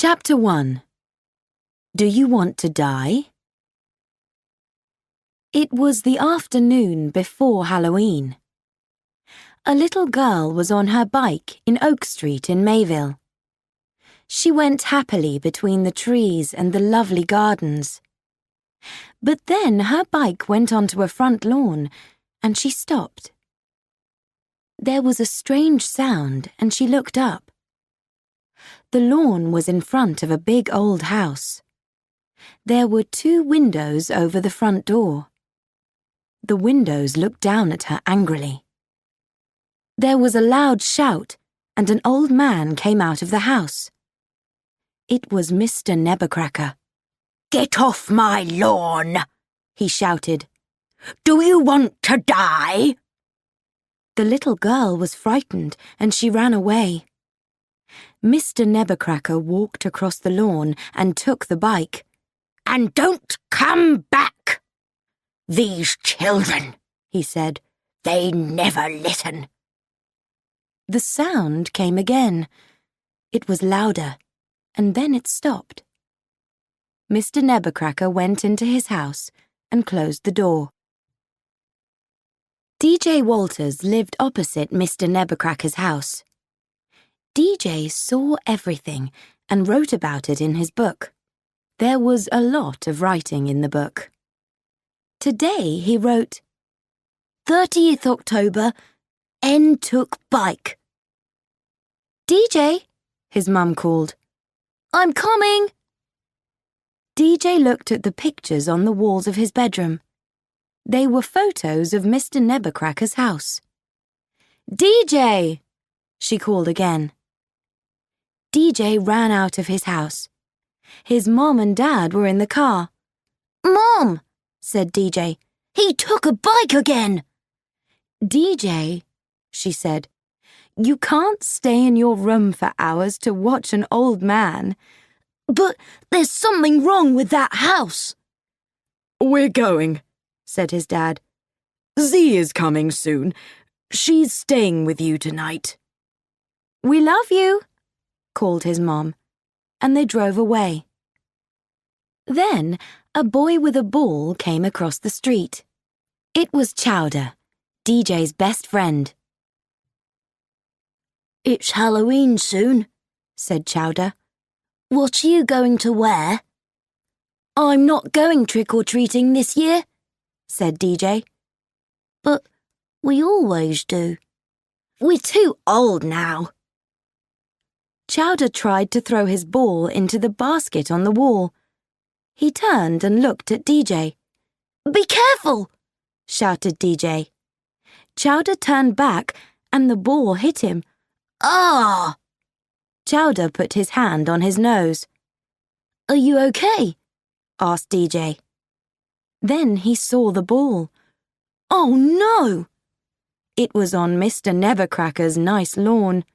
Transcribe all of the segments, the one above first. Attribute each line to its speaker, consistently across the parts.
Speaker 1: Chapter 1. Do you want to die? It was the afternoon before Halloween. A little girl was on her bike in Oak Street in Mayville. She went happily between the trees and the lovely gardens. But then her bike went onto a front lawn and she stopped. There was a strange sound and she looked up. The lawn was in front of a big old house. There were 2 windows over the front door. The windows looked down at her angrily. There was a loud shout, and an old man came out of the house. It was Mr. Nebbercracker.
Speaker 2: "Get off my lawn!" he shouted. "Do you want to die?"
Speaker 1: The little girl was frightened and she ran away. Mr. Nebbercracker walked across the lawn and took the bike.
Speaker 2: "And don't come back! These children," he said, "they never listen."
Speaker 1: The sound came again. It was louder, and then it stopped. Mr. Nebbercracker went into his house and closed the door. DJ Walters lived opposite Mr. Nebbercracker's house. DJ saw everything and wrote about it in his book. There was a lot of writing in the book. Today he wrote,
Speaker 2: 30th October, N took bike.
Speaker 1: DJ, his mum called.
Speaker 2: "I'm coming."
Speaker 1: DJ looked at the pictures on the walls of his bedroom. They were photos of Mr. Nebbercracker's house. DJ, she called again. DJ ran out of his house. His mom and dad were in the car.
Speaker 2: "Mom," said DJ, "he took a bike again."
Speaker 1: DJ, she said, you can't stay in your room for hours to watch an old man.
Speaker 2: "But there's something wrong with that house."
Speaker 3: "We're going," said his dad. "Z is coming soon. She's staying with you tonight."
Speaker 1: "We love you," called his mom, and they drove away. Then a boy with a ball came across the street. It was Chowder, DJ's best friend.
Speaker 2: "It's Halloween soon," said Chowder. "What are you going to wear?" "I'm not going trick-or-treating this year," said DJ. "But we always do. We're too old now."
Speaker 1: Chowder tried to throw his ball into the basket on the wall. He turned and looked at DJ.
Speaker 2: "Be careful!"
Speaker 1: shouted DJ. Chowder turned back and the ball hit him.
Speaker 2: "Ah!"
Speaker 1: Chowder put his hand on his nose.
Speaker 2: "Are you okay?"
Speaker 1: asked DJ. Then he saw the ball.
Speaker 2: "Oh no!"
Speaker 1: It was on Mr. Nebbercracker's nice lawn.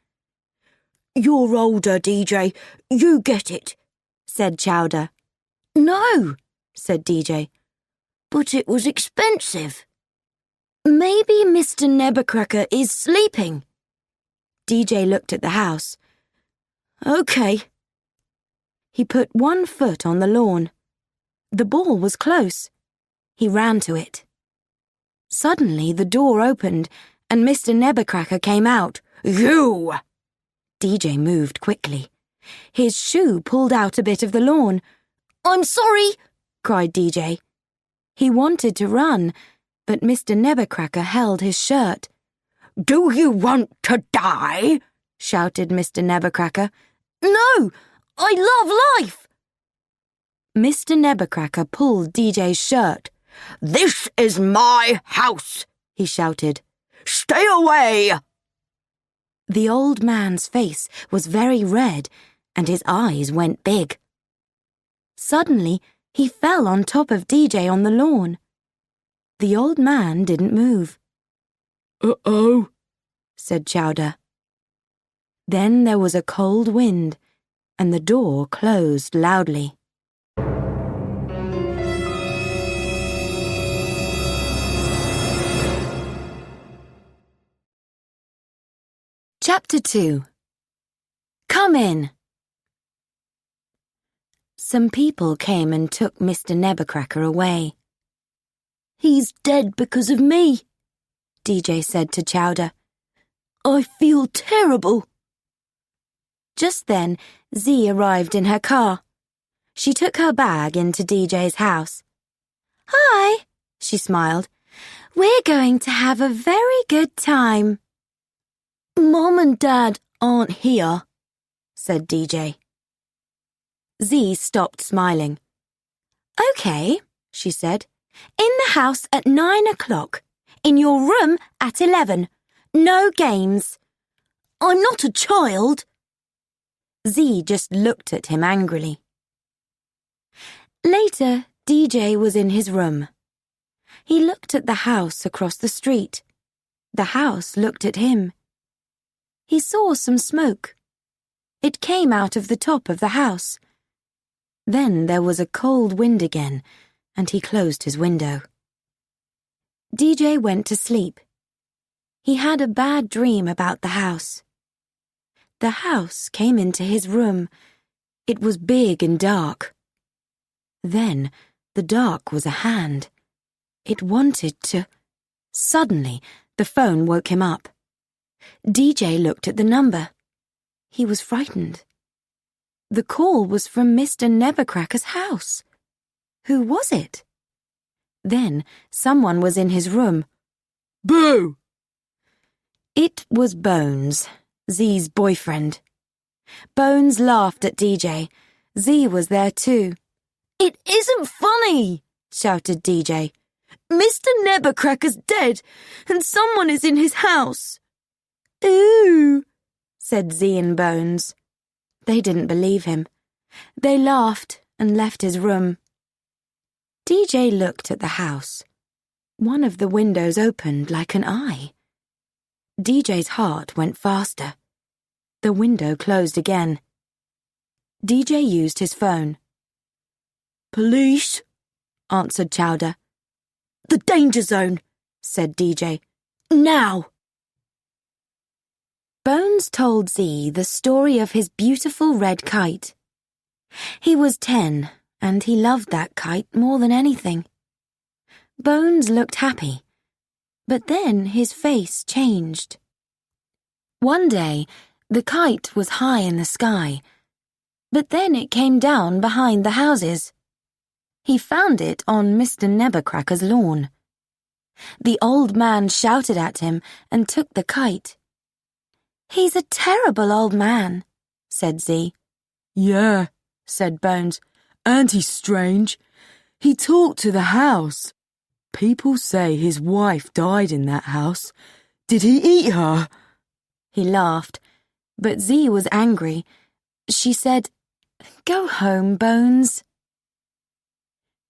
Speaker 2: "You're older, DJ. You get it,"
Speaker 1: said Chowder.
Speaker 2: "No," said DJ. "But it was expensive. Maybe Mr. Nebbercracker is sleeping."
Speaker 1: DJ looked at the house.
Speaker 2: "Okay."
Speaker 1: He put one foot on the lawn. The ball was close. He ran to it. Suddenly the door opened and Mr. Nebbercracker came out.
Speaker 2: "You!"
Speaker 1: DJ moved quickly. His shoe pulled out a bit of the lawn.
Speaker 2: "I'm sorry,"
Speaker 1: cried DJ. He wanted to run, but Mr. Nebbercracker held his shirt.
Speaker 2: "Do you want to die?"
Speaker 1: shouted Mr. Nebbercracker.
Speaker 2: "No, I love life."
Speaker 1: Mr. Nebbercracker pulled DJ's shirt.
Speaker 2: "This is my house," he shouted. "Stay away!"
Speaker 1: The old man's face was very red and his eyes went big. Suddenly, he fell on top of DJ on the lawn. The old man didn't move.
Speaker 3: "Uh-oh,"
Speaker 1: said Chowder. Then there was a cold wind and the door closed loudly. Chapter 2. Come in. Some people came and took Mr. Nebbercracker away.
Speaker 2: "He's dead because of me,"
Speaker 1: DJ said to Chowder.
Speaker 2: "I feel terrible."
Speaker 1: Just then, Z arrived in her car. She took her bag into DJ's house. "Hi," she smiled. "We're going to have a very good time."
Speaker 2: "Mom and Dad aren't here,"
Speaker 1: said DJ. Z stopped smiling. "Okay," she said. "In the house at 9 o'clock. In your room at 11. No games."
Speaker 2: "I'm not a child."
Speaker 1: Z just looked at him angrily. Later, DJ was in his room. He looked at the house across the street. The house looked at him. He saw some smoke. It came out of the top of the house. Then there was a cold wind again, and he closed his window. DJ went to sleep. He had a bad dream about the house. The house came into his room. It was big and dark. Then the dark was a hand. It wanted to... Suddenly, the phone woke him up. DJ looked at the number. He was frightened. The call was from Mr. Nebbercracker's house. Who was it? Then someone was in his room.
Speaker 3: Boo!
Speaker 1: It was Bones, Z's boyfriend. Bones laughed at DJ. Z was there too.
Speaker 2: "It isn't funny,"
Speaker 1: shouted DJ.
Speaker 2: "Mr. Nebbercracker's dead, and someone is in his house."
Speaker 1: "Ooh," said Z and Bones. They didn't believe him. They laughed and left his room. DJ looked at the house. One of the windows opened like an eye. DJ's heart went faster. The window closed again. DJ used his phone.
Speaker 2: "Police,"
Speaker 1: answered Chowder.
Speaker 2: "The danger zone,"
Speaker 1: said DJ.
Speaker 2: "Now."
Speaker 1: Bones told Z the story of his beautiful red kite. He was 10, and he loved that kite more than anything. Bones looked happy, but then his face changed. One day, the kite was high in the sky, but then it came down behind the houses. He found it on Mr. Nebbercracker's lawn. The old man shouted at him and took the kite. "He's a terrible old man," said Z.
Speaker 3: Yeah, said Bones, and he's strange. He talked to the house. People say his wife died in that house. Did he eat her?
Speaker 1: He laughed, but Z was angry. She said, "Go home, Bones."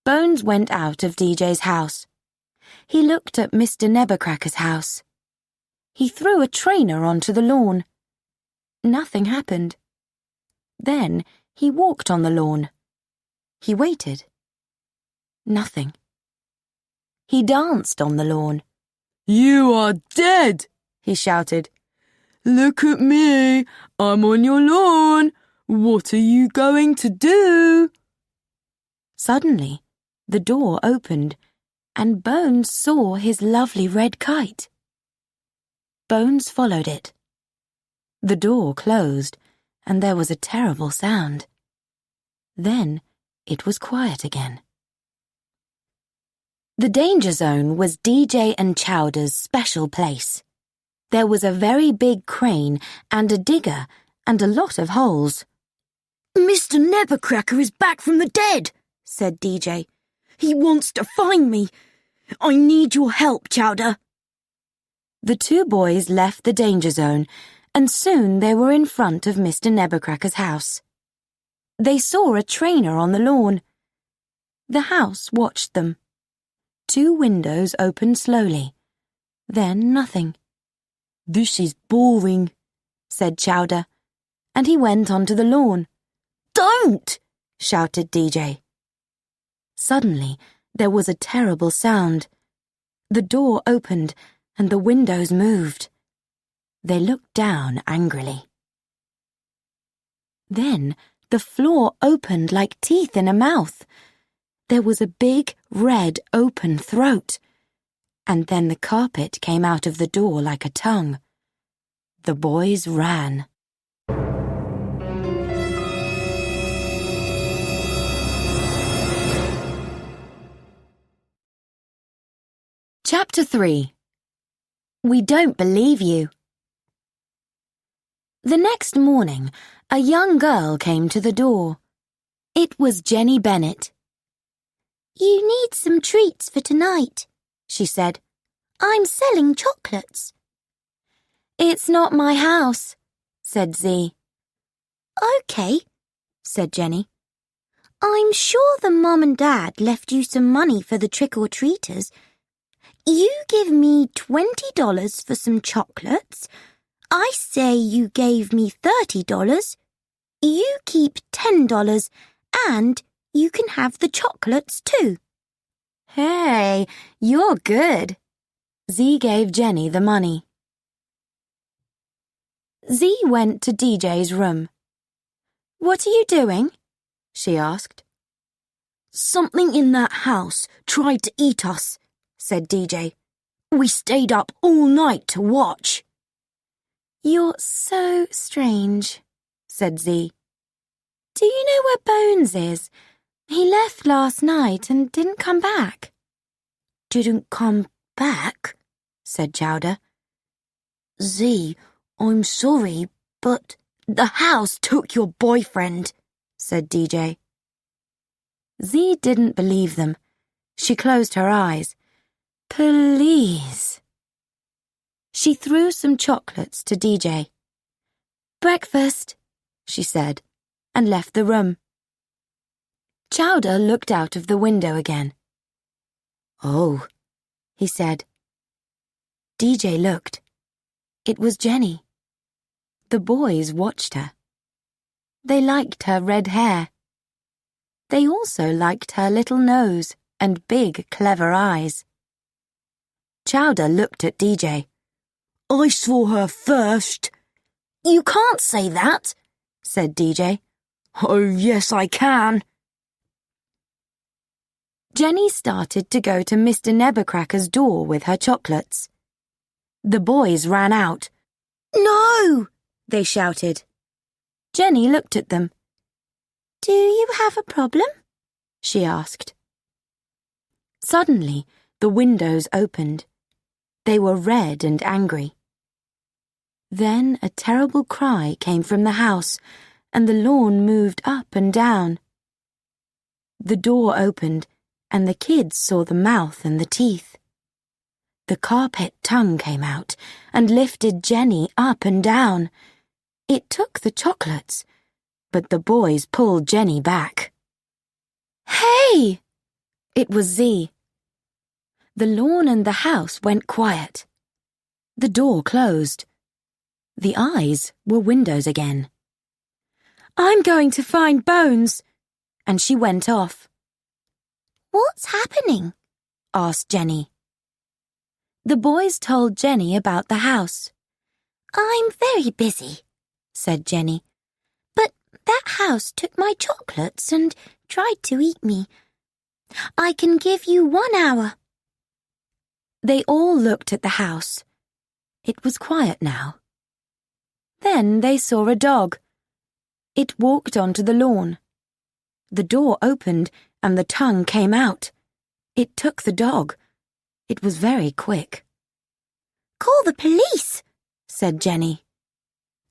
Speaker 1: Bones went out of DJ's house. He looked at Mr. Nebbercracker's house. He threw a trainer onto the lawn. Nothing happened. Then he walked on the lawn. He waited. Nothing. He danced on the lawn.
Speaker 3: You are dead, he shouted. Look at me, I'm on your lawn. What are you going to do?
Speaker 1: Suddenly, the door opened, and Bones saw his lovely red kite. Bones followed it. The door closed, and there was a terrible sound. Then it was quiet again. The danger zone was DJ and Chowder's special place. There was a very big crane and a digger and a lot of holes.
Speaker 2: "Mr. Nebbercracker is back from the dead," said DJ. "He wants to find me. I need your help, Chowder."
Speaker 1: The two boys left the danger zone, and soon they were in front of Mr. Nebbercracker's house. They saw a trainer on the lawn. The house watched them. 2 windows opened slowly. Then nothing.
Speaker 3: This is boring,
Speaker 1: said Chowder, and he went onto the lawn.
Speaker 2: "Don't!"
Speaker 1: shouted DJ. Suddenly, there was a terrible sound. The door opened and the windows moved. They looked down angrily. Then The floor opened like teeth in a mouth. There was a big, red, open throat. And then the carpet came out of the door like a tongue. The boys ran. Chapter 3. We Don't Believe You. The next morning, a young girl came to the door. It was Jenny Bennett.
Speaker 2: "You need some treats for tonight," she said. "I'm selling chocolates."
Speaker 1: "It's not my house," said Z.
Speaker 2: "Okay," said Jenny. "I'm sure the mum and dad left you some money for the trick-or-treaters. You give me $20 for some chocolates. I say you gave me $30. You keep $10 and you can have the chocolates too."
Speaker 1: "Hey, you're good." Z gave Jenny the money. Z went to DJ's room. "What are you doing?" she asked.
Speaker 2: "Something in that house tried to eat us," said DJ. "We stayed up all night to watch."
Speaker 1: "You're so strange," said Z. "Do you know where Bones is? He left last night and didn't come back."
Speaker 2: "Didn't come back?" said Chowder. "Z, I'm sorry, but the house took your boyfriend," said DJ.
Speaker 1: Z didn't believe them. She closed her eyes. "Please." She threw some chocolates to DJ. "Breakfast," she said, and left the room. Chowder looked out of the window again. "Oh," he said. DJ looked. It was Jenny. The boys watched her. They liked her red hair. They also liked her little nose and big, clever eyes. Chowder looked at DJ.
Speaker 2: "I saw her first." "You can't say that," said DJ.
Speaker 3: Oh, yes, I can.
Speaker 1: Jenny started to go to Mr. Nebbercracker's door with her chocolates. The boys ran out.
Speaker 2: "No!"
Speaker 1: they shouted. Jenny looked at them.
Speaker 2: "Do you have a problem?"
Speaker 1: she asked. Suddenly, the windows opened. They were red and angry. Then a terrible cry came from the house, and the lawn moved up and down. The door opened, and the kids saw the mouth and the teeth. The carpet tongue came out and lifted Jenny up and down. It took the chocolates, but the boys pulled Jenny back. "Hey!" It was Z. The lawn and the house went quiet. The door closed. The eyes were windows again. "I'm going to find Bones," and she went off.
Speaker 2: "What's happening?"
Speaker 1: asked Jenny. The boys told Jenny about the house.
Speaker 2: "I'm very busy," said Jenny. "But that house took my chocolates and tried to eat me. I can give you 1 hour."
Speaker 1: They all looked at the house. It was quiet now. Then they saw a dog. It walked onto the lawn. The door opened and the tongue came out. It took the dog. It was very quick.
Speaker 2: "Call the police,"
Speaker 1: said Jenny.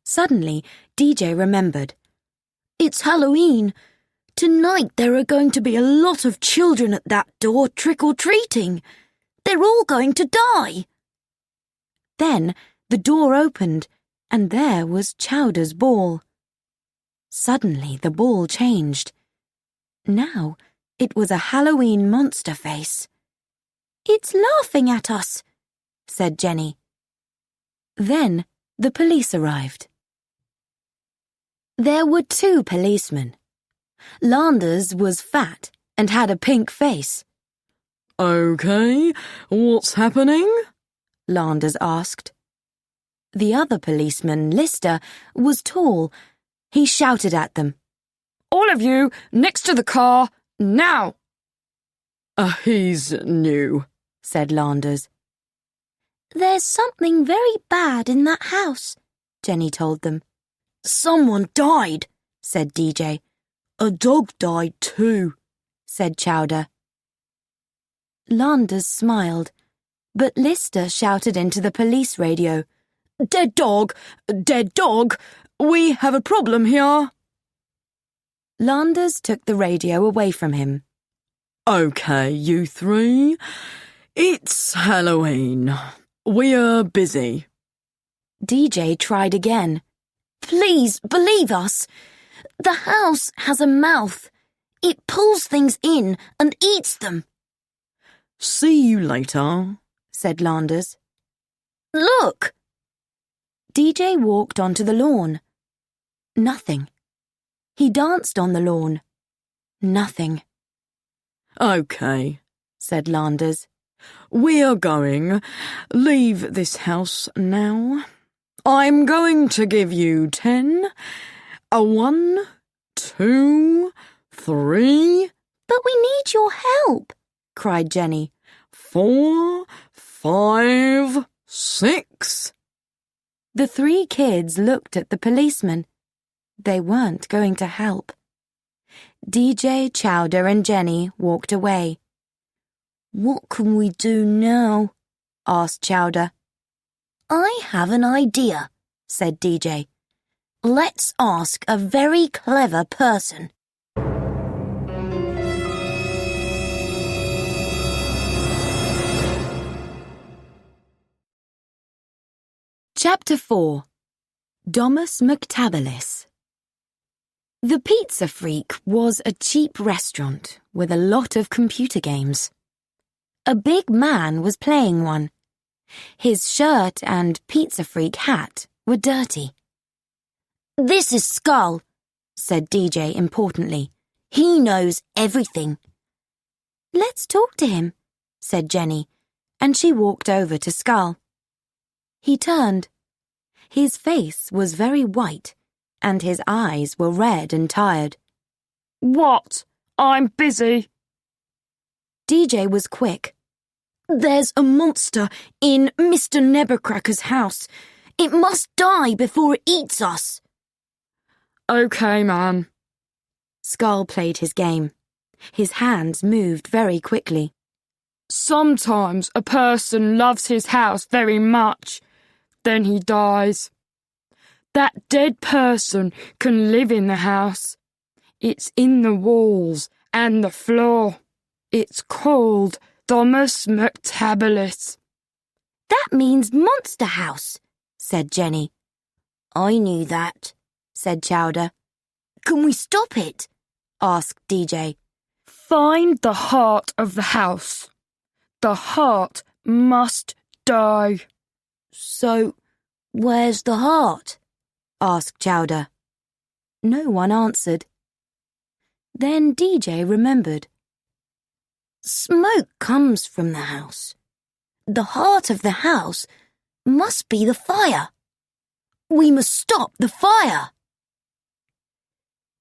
Speaker 1: Suddenly, DJ remembered.
Speaker 2: "It's Halloween. Tonight there are going to be a lot of children at that door trick-or-treating. They're all going to die."
Speaker 1: Then the door opened, and there was Chowder's ball. Suddenly the ball changed. Now it was a Halloween monster face.
Speaker 2: "It's laughing at us,"
Speaker 1: said Jenny. Then the police arrived. There were 2 policemen. Landers was fat and had a pink face.
Speaker 3: Okay, what's happening?
Speaker 1: Landers asked. The other policeman, Lister, was tall. He shouted at them.
Speaker 3: All of you, next to the car, now! He's new, said Landers.
Speaker 2: There's something very bad in that house, Jenny told them. Someone died, said DJ. A dog died too, said Chowder.
Speaker 1: Landers smiled, but Lister shouted into the police radio.
Speaker 3: Dead dog! Dead dog! We have a problem here!
Speaker 1: Landers took the radio away from him.
Speaker 3: OK, you three. It's Halloween. We're busy.
Speaker 1: DJ tried again.
Speaker 2: Please believe us. The house has a mouth. It pulls things in and eats them.
Speaker 3: See you later,
Speaker 1: said Landers.
Speaker 2: Look!
Speaker 1: DJ walked onto the lawn. Nothing. He danced on the lawn. Nothing.
Speaker 3: OK, said Landers. We're going. Leave this house now. I'm going to give you 10. 1, 2, 3.
Speaker 2: But we need your help,
Speaker 1: cried Jenny.
Speaker 3: 4, 5, 6.
Speaker 1: The 3 kids looked at the policeman. They weren't going to help. DJ, Chowder and Jenny walked away.
Speaker 2: What can we do now?
Speaker 1: asked Chowder.
Speaker 2: I have an idea, said DJ. Let's ask a very clever person.
Speaker 1: Chapter 4. Domus McTabulis. The Pizza Freak was a cheap restaurant with a lot of computer games. A big man was playing one. His shirt and Pizza Freak hat were dirty.
Speaker 2: This is Skull,
Speaker 1: said DJ importantly.
Speaker 2: He knows everything.
Speaker 1: Let's talk to him, said Jenny, and she walked over to Skull. He turned. His face was very white, and his eyes were red and tired.
Speaker 3: What? I'm busy.
Speaker 1: DJ was quick.
Speaker 2: There's a monster in Mr. Nebbercracker's house. It must die before it eats us.
Speaker 3: OK, man.
Speaker 1: Skull played his game. His hands moved very quickly.
Speaker 3: Sometimes a person loves his house very much. Then he dies. That dead person can live in the house. It's in the walls and the floor. It's called Domus McTabulis.
Speaker 2: That means monster house,
Speaker 1: said Jenny.
Speaker 2: I knew that,
Speaker 1: said Chowder.
Speaker 2: Can we stop it?
Speaker 1: asked DJ.
Speaker 3: Find the heart of the house. The heart must die.
Speaker 2: So, where's the heart?
Speaker 1: asked Chowder. No one answered. Then DJ remembered.
Speaker 2: Smoke comes from the house. The heart of the house must be the fire. We must stop the fire.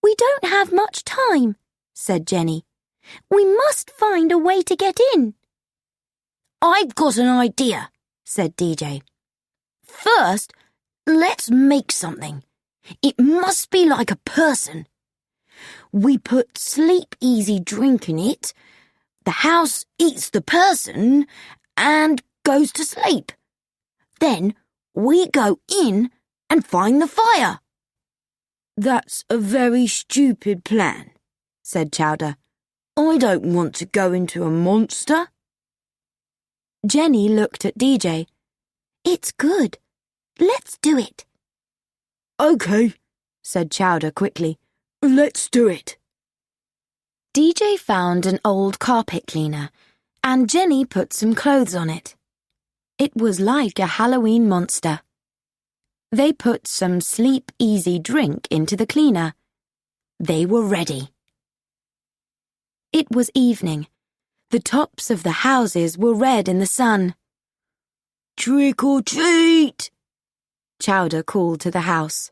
Speaker 1: We don't have much time, said Jenny.
Speaker 2: We must find a way to get in. I've got an idea, said DJ. First, let's make something. It must be like a person. We put Sleep Easy drink in it. The house eats the person and goes to sleep. Then we go in and find the fire.
Speaker 1: That's a very stupid plan, said Chowder. I don't want to go into a monster. Jenny looked at DJ.
Speaker 2: It's good. Let's do it.
Speaker 1: OK, said Chowder quickly. Let's do it. DJ found an old carpet cleaner, and Jenny put some clothes on it. It was like a Halloween monster. They put some Sleep Easy drink into the cleaner. They were ready. It was evening. The tops of the houses were red in the sun.
Speaker 2: Trick or treat!
Speaker 1: Chowder called to the house.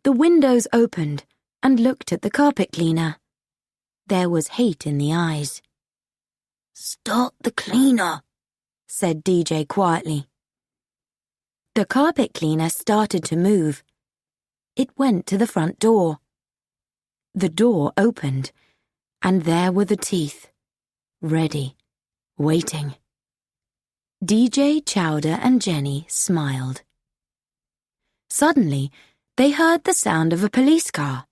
Speaker 1: The windows opened, and looked at the carpet cleaner. There was hate in the eyes.
Speaker 2: "Start the cleaner,"
Speaker 1: said DJ quietly. The carpet cleaner started to move. It went to the front door. The door opened, and there were the teeth, ready, waiting. DJ, Chowder, and Jenny smiled. Suddenly, they heard the sound of a police car.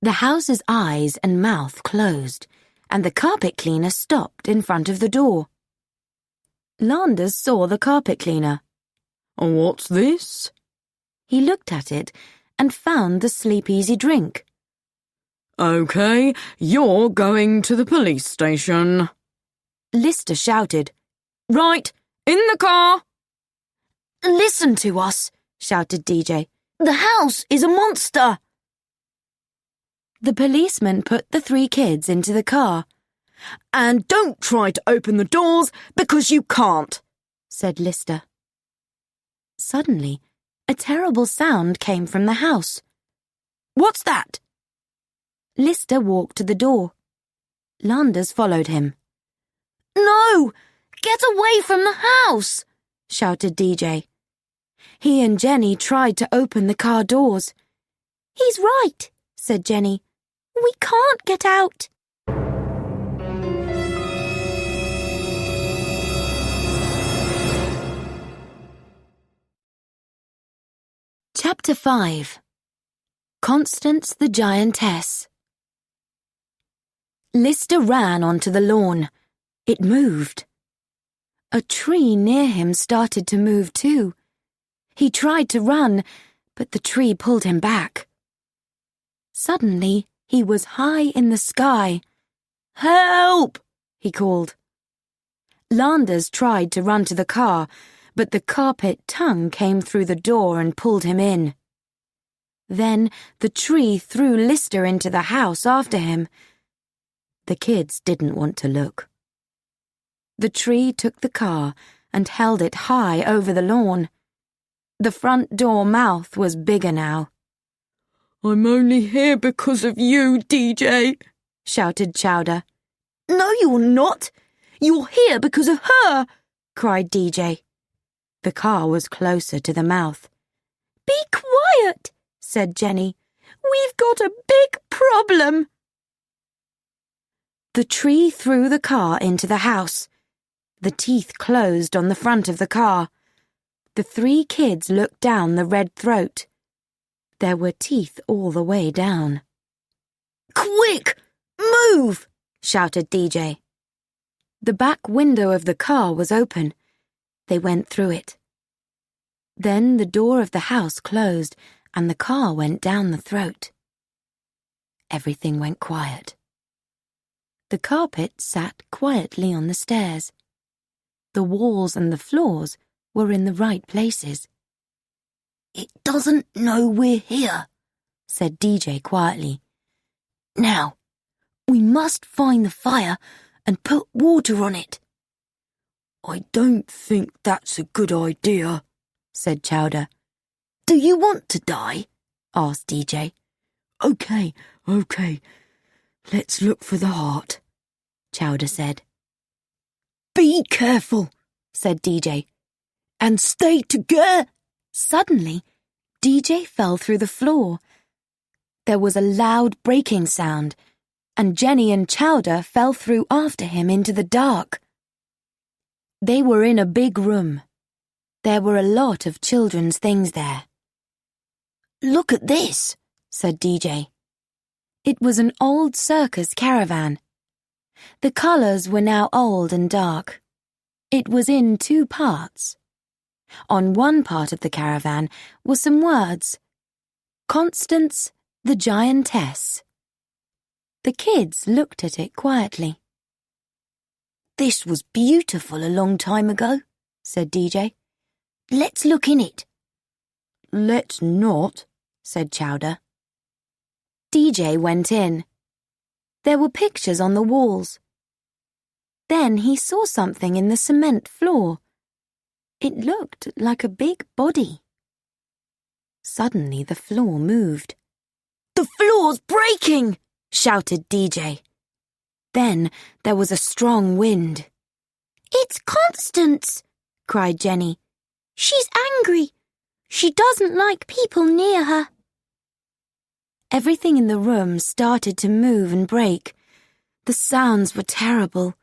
Speaker 1: The house's eyes and mouth closed, and the carpet cleaner stopped in front of the door. Landers saw the carpet cleaner.
Speaker 3: "What's this?"
Speaker 1: He looked at it and found the Sleep Easy drink.
Speaker 3: "OK, you're going to the police station."
Speaker 1: Lister shouted.
Speaker 3: "Right, in the car!"
Speaker 2: "Listen to us,"
Speaker 1: shouted DJ.
Speaker 2: "The house is a monster."
Speaker 1: The policeman put the 3 kids into the car.
Speaker 3: "And don't try to open the doors because you can't,"
Speaker 1: said Lister. Suddenly, a terrible sound came from the house.
Speaker 3: "What's that?"
Speaker 1: Lister walked to the door. Landers followed him.
Speaker 2: "No! Get away from the house!"
Speaker 1: shouted DJ. He and Jenny tried to open the car doors.
Speaker 2: "He's right," said Jenny. "We can't get out."
Speaker 1: Chapter 5. Constance the Giantess. Lister ran onto the lawn. It moved. A tree near him started to move too. He tried to run, but the tree pulled him back. Suddenly, he was high in the sky.
Speaker 3: "Help!"
Speaker 1: he called. Landers tried to run to the car, but the carpet tongue came through the door and pulled him in. Then the tree threw Lister into the house after him. The kids didn't want to look. The tree took the car and held it high over the lawn. The front door mouth was bigger now.
Speaker 3: "I'm only here because of you, DJ,"
Speaker 1: shouted Chowder.
Speaker 2: "No, you're not. You're here because of her,"
Speaker 1: cried DJ. The car was closer to the mouth.
Speaker 2: "Be quiet,"
Speaker 1: said Jenny.
Speaker 2: "We've got a big problem."
Speaker 1: The tree threw the car into the house. The teeth closed on the front of the car. The 3 kids looked down the red throat. There were teeth all the way down.
Speaker 2: "Quick! Move!"
Speaker 1: shouted DJ. The back window of the car was open. They went through it. Then the door of the house closed and the car went down the throat. Everything went quiet. The carpet sat quietly on the stairs. The walls and the floors were in the right places.
Speaker 2: "It doesn't know we're here,"
Speaker 1: said DJ quietly.
Speaker 2: "Now, we must find the fire and put water on it."
Speaker 3: "I don't think that's a good idea,"
Speaker 1: said Chowder.
Speaker 2: "Do you want to die?"
Speaker 1: asked DJ.
Speaker 3: OK. Let's look for the heart,"
Speaker 1: Chowder said.
Speaker 2: "Be careful,"
Speaker 1: said DJ.
Speaker 2: "and stay together."
Speaker 1: Suddenly, DJ fell through the floor. There was a loud breaking sound, and Jenny and Chowder fell through after him into the dark. They were in a big room. There were a lot of children's things there.
Speaker 2: "Look at this,"
Speaker 1: said DJ. It was an old circus caravan. The colours were now old and dark. It was in 2 parts. On one part of the caravan were some words. Constance the Giantess. The kids looked at it quietly.
Speaker 2: "This was beautiful a long time ago,"
Speaker 1: said DJ.
Speaker 2: "Let's look in it."
Speaker 3: "Let's not,"
Speaker 1: said Chowder. DJ went in. There were pictures on the walls. Then he saw something in the cement floor. It looked like a big body. Suddenly the floor moved.
Speaker 2: The floor's breaking!" shouted DJ.
Speaker 1: Then there was a strong wind.
Speaker 2: "It's Constance!" cried Jenny. "She's angry. She doesn't like people near her."
Speaker 1: Everything in the room started to move and break. The sounds were terrible.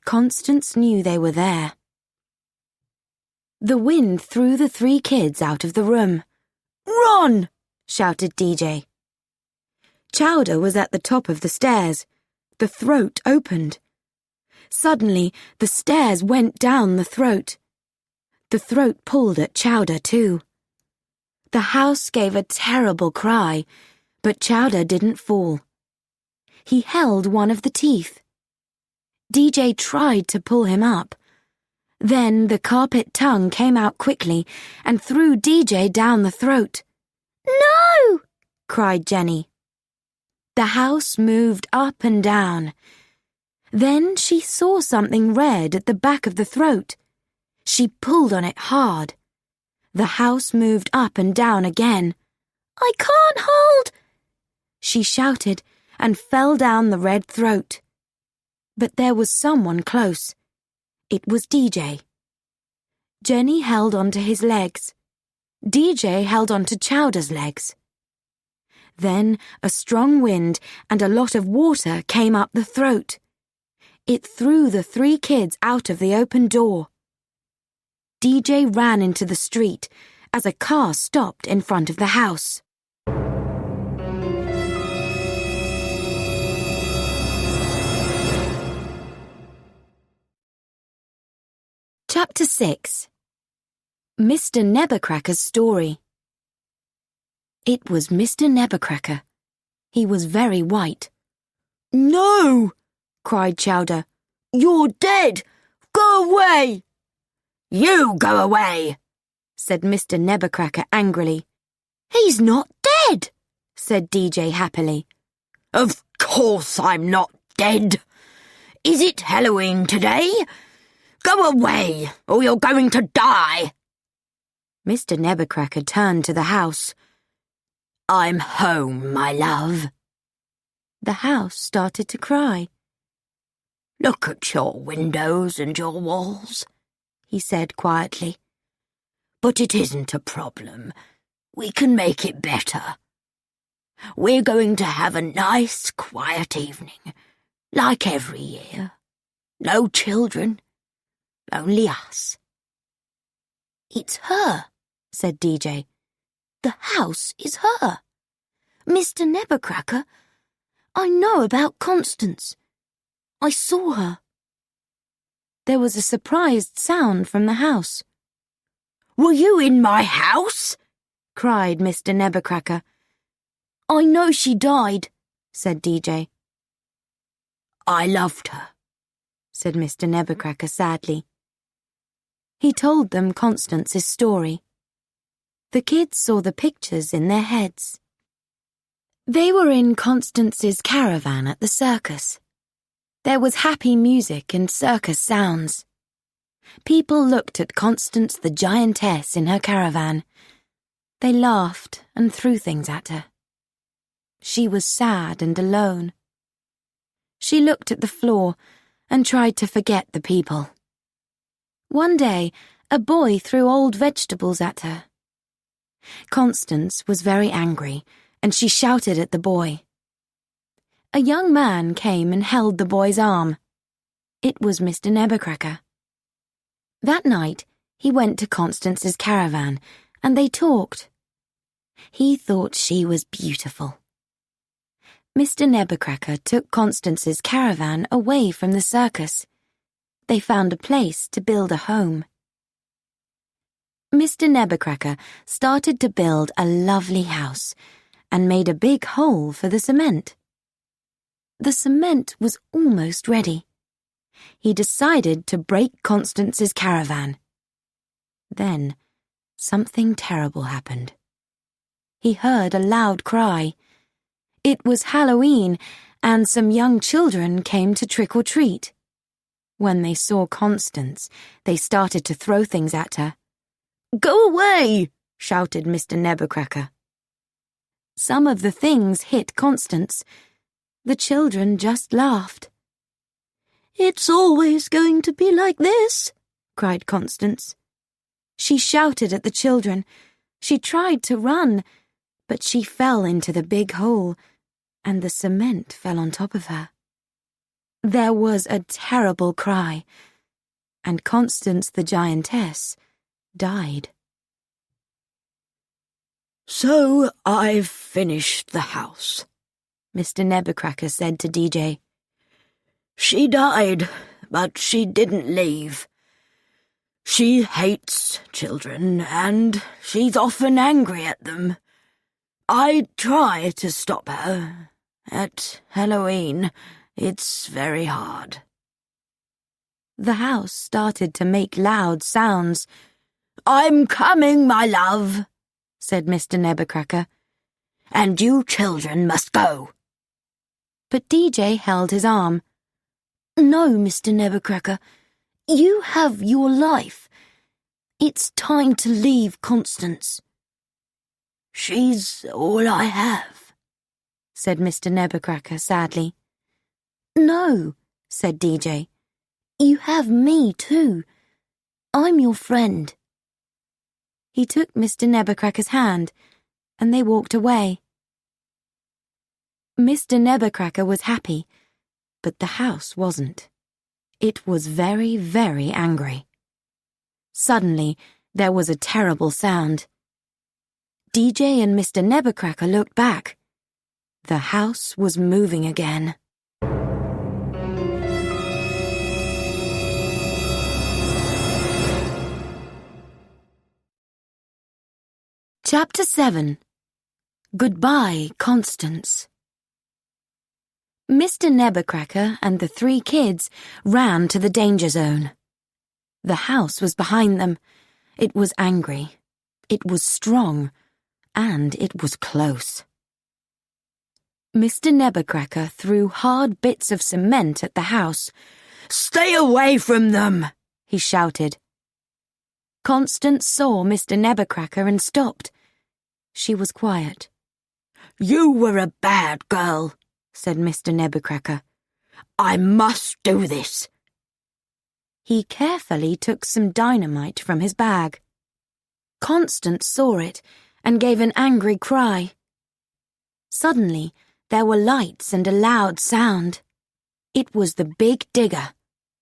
Speaker 1: Constance knew they were there. The wind threw the 3 kids out of the room.
Speaker 2: "Run!"
Speaker 1: shouted DJ. Chowder was at the top of the stairs. The throat opened. Suddenly, the stairs went down the throat. The throat pulled at Chowder too. The house gave a terrible cry, but Chowder didn't fall. He held one of the teeth. DJ tried to pull him up. Then the carpet tongue came out quickly and threw DJ down the throat.
Speaker 2: "No!"
Speaker 1: cried Jenny. The house moved up and down. Then she saw something red at the back of the throat. She pulled on it hard. The house moved up and down again.
Speaker 2: "I can't hold!"
Speaker 1: she shouted and fell down the red throat. But there was someone close. It was DJ. Jenny held onto his legs. DJ held onto Chowder's legs. Then a strong wind and a lot of water came up the throat. It threw the 3 kids out of the open door. DJ ran into the street as a car stopped in front of the house. Chapter 6. Mr. Nebbercracker's Story. It was Mr. Nebbercracker. He was very white.
Speaker 2: "No!" cried Chowder. "You're dead! Go away!"
Speaker 3: You go away,
Speaker 1: said Mr. Nebbercracker angrily.
Speaker 2: "He's not dead,"
Speaker 1: said DJ happily.
Speaker 3: Of course I'm not dead. Is it Halloween today? Go away, or you're going to die.
Speaker 1: Mr. Nebbercracker turned to the house.
Speaker 3: I'm home, my love.
Speaker 1: The house started to cry.
Speaker 3: Look at your windows and your walls, he said quietly. But it isn't a problem. We can make it better. We're going to have a nice, quiet evening, like every year. No children, only us.
Speaker 2: "It's her," said DJ. "The house is her. Mr. Nebbercracker, I know about Constance. I saw her."
Speaker 1: There was a surprised sound from the house.
Speaker 3: Were you in my house?
Speaker 1: cried Mr. Nebbercracker.
Speaker 2: "I know she died,"
Speaker 1: said DJ.
Speaker 3: I loved her,
Speaker 1: said Mr. Nebbercracker sadly. He told them Constance's story. The kids saw the pictures in their heads. They were in Constance's caravan at the circus. There was happy music and circus sounds. People looked at Constance the giantess in her caravan. They laughed and threw things at her. She was sad and alone. She looked at the floor and tried to forget the people. One day, a boy threw old vegetables at her. Constance was very angry, and she shouted at the boy. A young man came and held the boy's arm. It was Mr. Nebbercracker. That night, he went to Constance's caravan, and they talked. He thought she was beautiful. Mr. Nebbercracker took Constance's caravan away from the circus. They found a place to build a home. Mr. Nebbercracker started to build a lovely house and made a big hole for the cement. The cement was almost ready. He decided to break Constance's caravan. Then, something terrible happened. He heard a loud cry. It was Halloween, and some young children came to trick-or-treat. When they saw Constance, they started to throw things at her.
Speaker 2: "Go away!"
Speaker 1: shouted Mr. Nebbercracker. Some of the things hit Constance. The children just laughed.
Speaker 2: "It's always going to be like this," cried Constance.
Speaker 1: She shouted at the children. She tried to run, but she fell into the big hole, and the cement fell on top of her. There was a terrible cry, and Constance the giantess died.
Speaker 2: "So I've finished the house,"
Speaker 1: Mr. Nebbercracker said to DJ.
Speaker 2: "She died, but she didn't leave. She hates children, and she's often angry at them. I try to stop her. At Halloween, it's very hard."
Speaker 1: The house started to make loud sounds.
Speaker 2: "I'm coming, my love," said Mr. Nebbercracker. "And you children must go."
Speaker 1: But DJ held his arm.
Speaker 2: "No, Mr. Nebbercracker. You have your life. It's time to leave Constance." "She's all I have,"
Speaker 1: said Mr. Nebbercracker sadly.
Speaker 2: "No," said DJ. "You have me too. I'm your friend."
Speaker 1: He took Mr. Nebbercracker's hand, and they walked away. Mr. Nebbercracker was happy, but the house wasn't. It was very, very angry. Suddenly, there was a terrible sound. DJ and Mr. Nebbercracker looked back. The house was moving again. Chapter 7. Goodbye, Constance. Mr. Nebbercracker and the 3 kids ran to the danger zone. The house was behind them. It was angry. It was strong. And it was close. Mr. Nebbercracker threw hard bits of cement at the house.
Speaker 2: "Stay away from them!"
Speaker 1: he shouted. Constance saw Mr. Nebbercracker and stopped. She was quiet.
Speaker 2: "You were a bad girl," said Mr. Nebbercracker. "I must do this."
Speaker 1: He carefully took some dynamite from his bag. Constance saw it and gave an angry cry. Suddenly, there were lights and a loud sound. It was the big digger,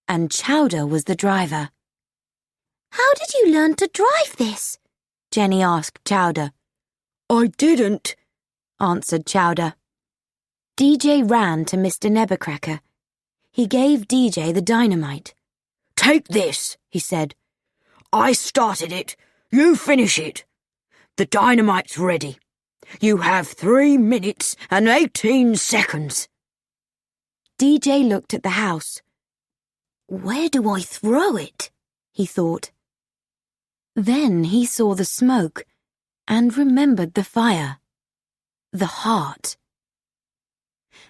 Speaker 1: and Chowder was the driver.
Speaker 2: "How did you learn to drive this?"
Speaker 1: Jenny asked Chowder.
Speaker 2: "I didn't,"
Speaker 1: answered Chowder. DJ ran to Mr. Nebbercracker. He gave DJ the dynamite.
Speaker 2: "Take this," he said. "I started it. You finish it. The dynamite's ready. You have 3 minutes and 18 seconds.
Speaker 1: DJ looked at the house.
Speaker 2: "Where do I throw it?" he thought.
Speaker 1: Then he saw the smoke and remembered the fire. The heart.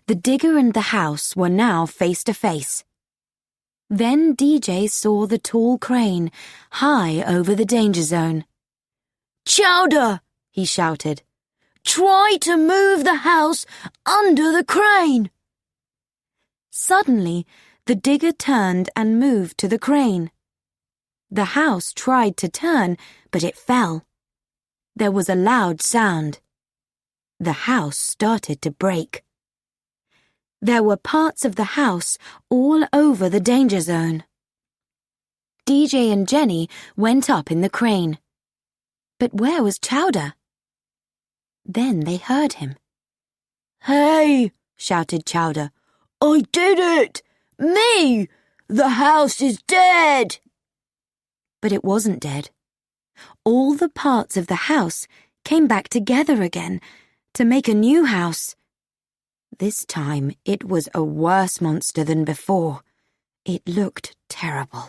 Speaker 1: The digger and the house were now face to face. Then DJ saw the tall crane high over the danger zone.
Speaker 2: "Chowder!" he shouted. "Try to move the house under the crane."
Speaker 1: Suddenly, the digger turned and moved to the crane. The house tried to turn, but it fell. There was a loud sound. The house started to break. There were parts of the house all over the danger zone. DJ and Jenny went up in the crane. But where was Chowder? Then they heard him.
Speaker 2: "Hey!"
Speaker 1: shouted Chowder.
Speaker 2: "I did it! Me! The house is dead!"
Speaker 1: But it wasn't dead. All the parts of the house came back together again to make a new house. This time it was a worse monster than before. It looked terrible.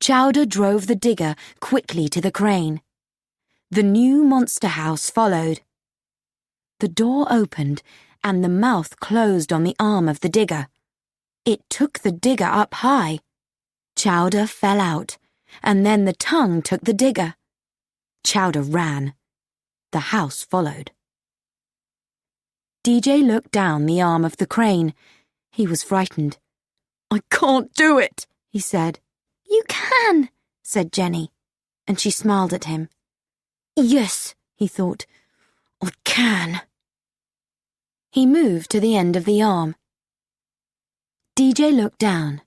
Speaker 1: Chowder drove the digger quickly to the crane. The new monster house followed. The door opened and the mouth closed on the arm of the digger. It took the digger up high. Chowder fell out, and then the tongue took the digger. Chowder ran. The house followed. DJ looked down the arm of the crane. He was frightened. "I can't do it," he said.
Speaker 2: "You can,"
Speaker 1: said Jenny, and she smiled at him.
Speaker 2: "Yes,"
Speaker 1: he thought,
Speaker 2: "I can."
Speaker 1: He moved to the end of the arm. DJ looked down.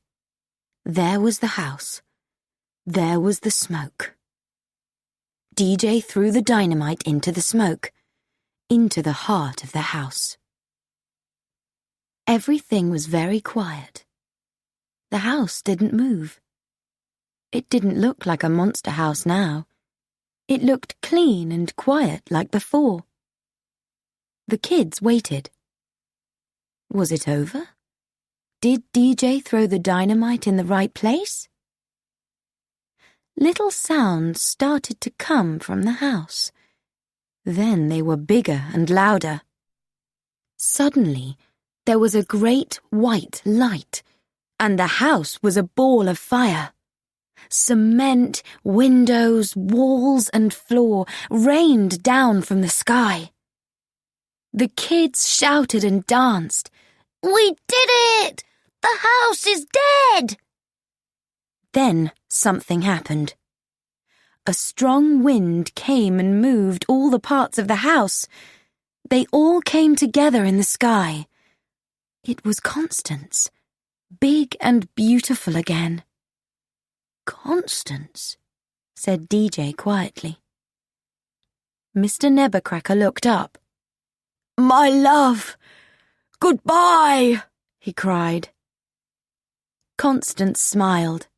Speaker 1: There was the house. There was the smoke. DJ threw the dynamite into the smoke, into the heart of the house. Everything was very quiet. The house didn't move. It didn't look like a monster house now. It looked clean and quiet like before. The kids waited. Was it over? Did DJ throw the dynamite in the right place? Little sounds started to come from the house. Then they were bigger and louder. Suddenly, there was a great white light, and the house was a ball of fire. Cement, windows, walls, and floor rained down from the sky. The kids shouted and danced.
Speaker 2: "We did it! The house is dead!"
Speaker 1: Then something happened. A strong wind came and moved all the parts of the house. They all came together in the sky. It was Constance, big and beautiful again.
Speaker 2: "Constance,"
Speaker 1: said DJ quietly. Mr. Nebbercracker looked up.
Speaker 3: "My love! Goodbye!" he cried.
Speaker 1: Constance smiled.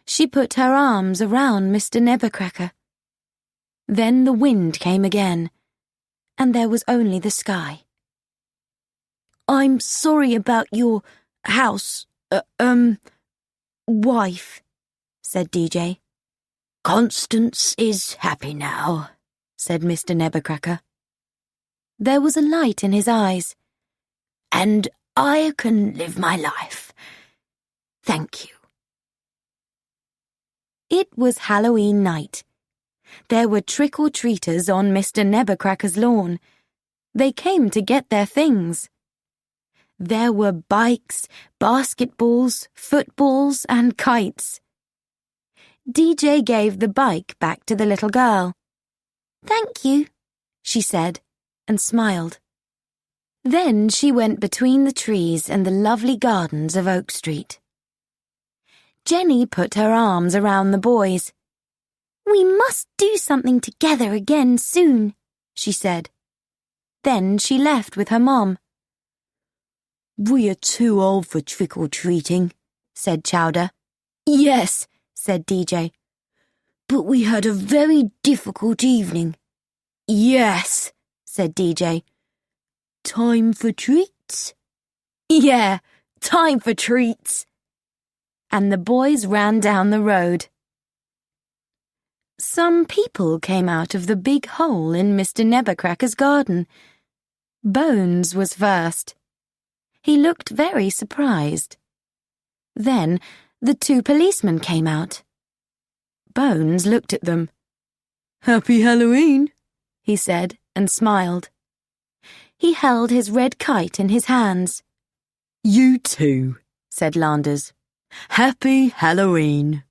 Speaker 1: She put her arms around Mr. Nebbercracker. Then the wind came again, and there was only the sky.
Speaker 2: "I'm sorry about your house,
Speaker 1: wife," said DJ.
Speaker 2: "Constance is happy now,"
Speaker 1: said Mr. Nebbercracker. There was a light in his eyes.
Speaker 2: "And I can live my life. Thank you."
Speaker 1: It was Halloween night. There were trick-or-treaters on Mr. Nebbercracker's lawn. They came to get their things. There were bikes, basketballs, footballs, and kites. DJ gave the bike back to the little girl.
Speaker 2: "Thank you,"
Speaker 1: she said, and smiled. Then she went between the trees and the lovely gardens of Oak Street. Jenny put her arms around the boys.
Speaker 2: "We must do something together again soon,"
Speaker 1: she said. Then she left with her mom.
Speaker 3: "We are too old for trick-or-treating,"
Speaker 1: said Chowder.
Speaker 2: "Yes,"
Speaker 1: said DJ.
Speaker 2: "but we had a very difficult evening."
Speaker 1: "Yes," said DJ.
Speaker 3: "Time for treats?"
Speaker 1: "Yeah, time for treats." And the boys ran down the road. Some people came out of the big hole in Mr. Nebbercracker's garden. Bones was first. He looked very surprised. Then the two policemen came out. Bones looked at them.
Speaker 3: "Happy Halloween,"
Speaker 1: he said, and smiled. He held his red kite in his hands.
Speaker 3: "You too," said Landers. "Happy Halloween."